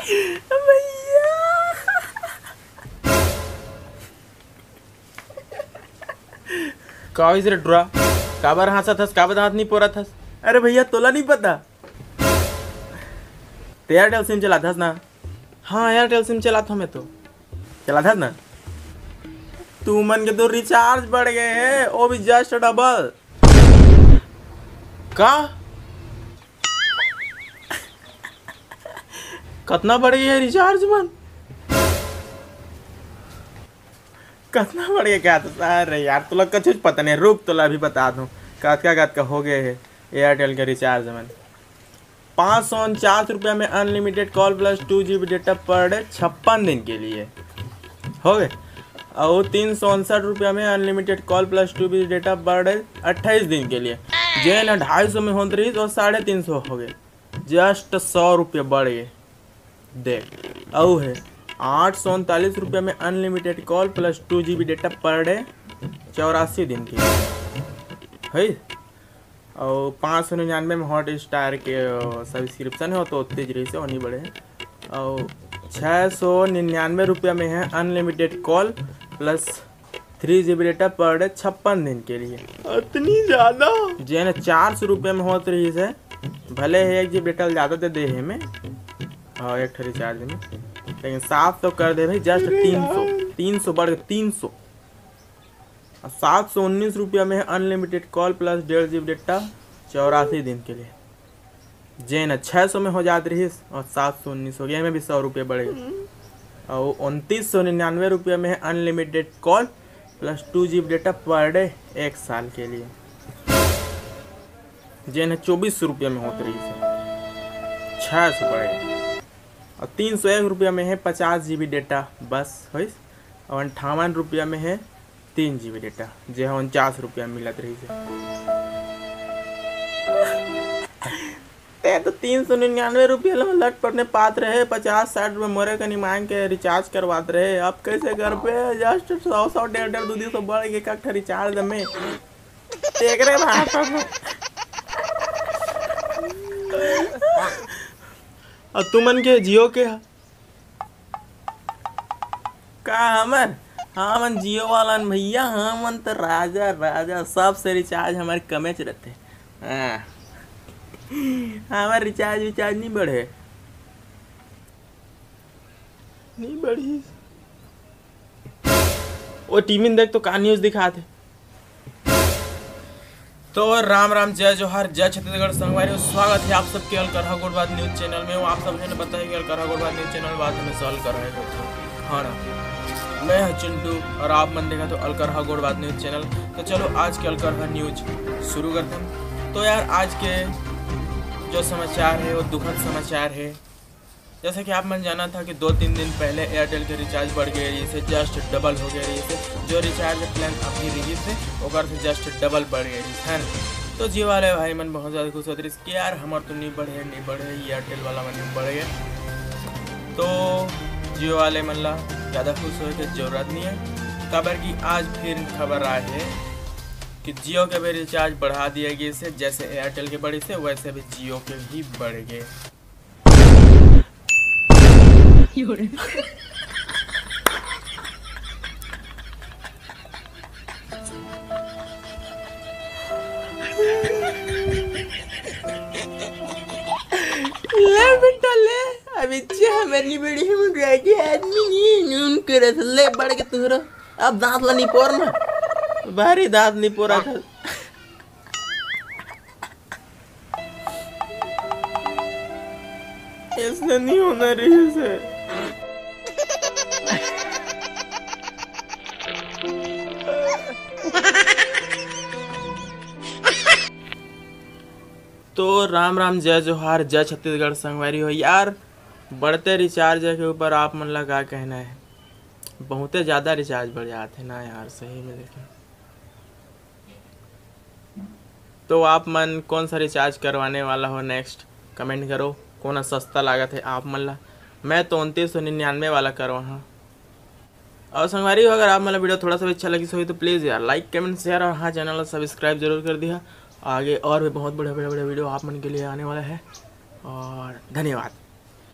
भैया का रे डुरा काबर हंसा थस, काबर हाथ नहीं पोरा थस। अरे भैया तोला नहीं पता, तो एयरटेल सिम चला था ना। हाँ एयरटेल सिम चला था मैं, तो चला था ना। तू मन के तो रिचार्ज बढ़ गए हैं, वो भी जस्ट डबल का। कितना बढ़ गया है रिचार्ज मन, कितना बढ़ गया क्या। तो अरे यार तुला कुछ पता नहीं, रुक तुला अभी बता दूं कत का हो गए है एयरटेल के रिचार्ज मन। 549 रुपया में unlimited call plus 2 GB data per day 56 दिन के लिए हो गए। और 359 रुपया में unlimited call plus 2 GB data per day 28 दिन के लिए। जे ना 250 में होते रही तो 350 हो गए, जस्ट 100 रुपया बढ़ गए। देख और है 839 रुपया में unlimited call plus 2 GB data per day 84 दिन के है। और 599 में हॉट स्टार के सब्सक्रिप्शन हो तो तेज रही से होनी बढ़े हैं। और 699 रुपया में है unlimited call plus 3 GB data per day 56 दिन के लिए। इतनी ज़्यादा जे ना 400 रुपये में होत रही से, भले है 1 GB डेटा ज़्यादा दे दे है में और एक रिचार्ज में, लेकिन 700 कर दे भाई जस्ट 300 बढ़ गए 300। 719 रुपया में है unlimited call plus 1.5 GB data 84 दिन के लिए। जे ना 600 में हो जाती रही और 719 हो गया, में भी 100 रुपये बढ़ गए। और 2999 रुपया में है unlimited call plus 2 GB data per day 1 साल के लिए। जे ना 24 रुपया में होती रही से 600 बढ़ गए। और 301 रुपया में है 50 GB डेटा बस हो। और 58 रुपया में है 3 GB डेटा, जो 49 रुपया मिलत रही से। तो 399 रुपया लट पड़ने पात्र है, 50-60 रुपये मोरे का मांग के रिचार्ज करवाते रहे। अब कैसे घर पे जस्ट 100 150 200 बढ़ गए का रिचार्ज में देख रहे भाषा में। और तुमन के जियो के का हमर, हाँ मन जियो वाला भैया, हाँ मन तो राजा राजा सबसे रिचार्ज हमारे कमे च रहते। हाँ हमारे रिचार्ज नहीं बढ़े, नहीं बढ़ी। वो टीवी में देख तो का न्यूज दिखाते। तो राम राम जय जोहार जय छत्तीसगढ़ संगवारी, स्वागत है आप सबके अलकरहा गुड़बात न्यूज चैनल में। वो आप सब ने बताया कि अलकरहा गुड़बात न्यूज चैनल बात हमें सॉल्व कर रहे हैं। हाँ ना, मैं हूँ चिंटू और आप मन देखा तो अलकरहा गुड़बात न्यूज चैनल। तो चलो आज के अलकरहा न्यूज शुरू करते हैं। तो यार आज के जो समाचार है वो दुखद समाचार है। जैसा कि आप मन जाना था कि 2-3 दिन पहले एयरटेल के रिचार्ज बढ़ गए रही से, जस्ट डबल हो गया रही से। जो रिचार्ज प्लान अभी रही से ओकर से जस्ट डबल बढ़ गई है ना। तो जियो वाले भाई मन बहुत ज़्यादा खुश होते कि यार हमारे तो नहीं बढ़े एयरटेल वाला मन बढ़ गया। तो जियो वाले मन ला ज़्यादा खुश होने की जरूरत नहीं है। खबर की आज फिर खबर आई है कि जियो के भी रिचार्ज बढ़ा दिए गए से, जैसे एयरटेल के बढ़े से वैसे भी जियो के भी बढ़ गए। ले बेटा ले, अभी हमारी बड़ी मुझे आदमी नहीं नून करे ले बढ़ के तुहरा। अब दांत ला नहीं पोरना, भारी दांत नहीं पोरा था। ऐसा नहीं होना रही से। तो राम राम जय जोहार जय छत्तीसगढ़ संगवारी हो। यार बढ़ते रिचार्ज के ऊपर आप मन ला क्या कहना है, बहुत ज़्यादा रिचार्ज बढ़ जाते ना यार सही में देखें तो। आप मन कौन सा रिचार्ज करवाने वाला हो नेक्स्ट कमेंट करो, कौन सस्ता लागत है आप मन ला। मैं तो 2999 वाला करवा। हाँ और संगवारी हो, अगर आप मतलब वीडियो थोड़ा सा भी अच्छा लगी सो तो प्लीज़ यार लाइक कमेंट शेयर और हाँ चैनल सब्सक्राइब जरूर कर दिया। आगे और भी बहुत बड़े वीडियो आप मन के लिए आने वाला है। और धन्यवाद।